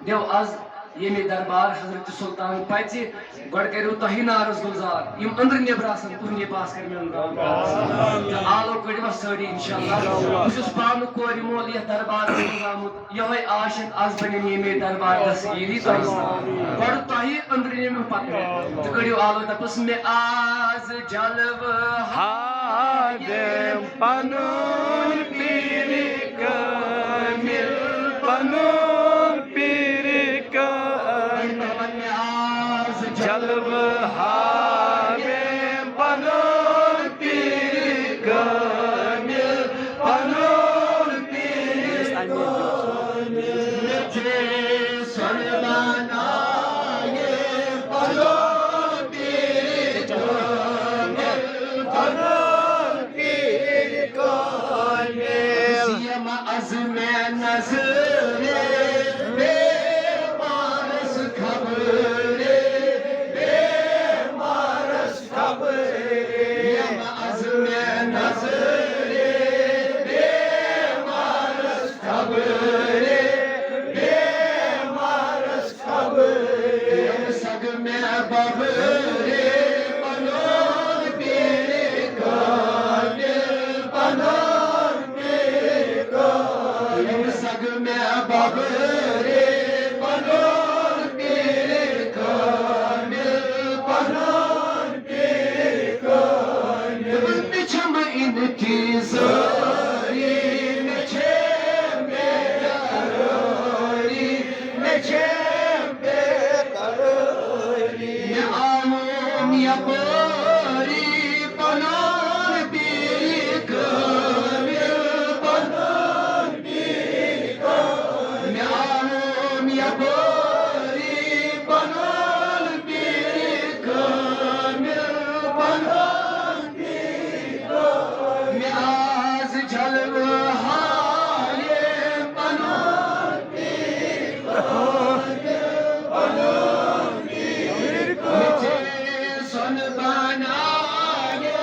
देव आज ये दरबार हजरत सुल्तान पच गो करो तुह नारस गुलजार यम अंदर नबर तुहंदे पास कर आलो कड़वा सारी इंशाल्लाह बहुत पान कोर मोल ये दरबार आमुत ये आशिक आज बन ये दरबार तस्वीरी गो तुह अंदर नम पत तो कड़ो आलो दपस मे आज जलव हादम पनुन पीर कामिल पनुन पीर कामिल जलव हादम पनुन पीर कामिल पनुन पीर कामिल मुझे सुनवाना ये पनुन पीर कामिल पनुन पीर कामिल सियमा अज़्म नज़रे बेमारस खबरे बेमारस खबरे सियमा अज़्म नज़रे बेमारस खबरे बेमारस खबरे सग में बबरे पनुन पीर कामिल पनुन पीर कामिल सग में बबरे पनुन पीर कामिल पनुन पीर कामिल बिछम इनकी ज़ारी मुझे बेकरारी मुझे बेकरारी आमोम यपोरी पनुन पीर कामिल पनुन पीर कामिल आमोम यपोरी पनुन पीर कामिल पनुन पीर कामिल आज जलव हाये पनुन पीर कामिल पनुन पीर कामिल सुन बनाए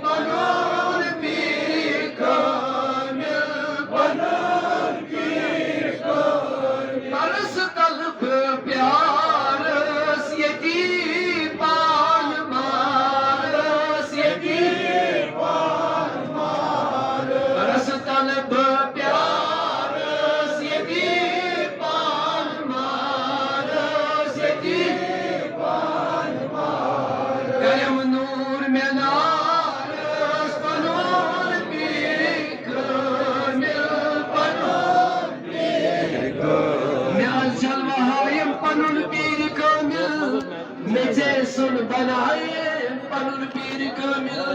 पनुन पीर कामिल पनुन पीर कामिल परस तलब प्यारस यतीम पान मारस यतीम पान मार परस तलब प्यारस यतीम पान मारस यतीम पान मार करम नूर में नारस पनुन पीर कामिल पनुन पीर कामिल मैं आज जलवा हायम पनुन पीर कामिल मुझे सुन बनाए पनुन पीर कामिल।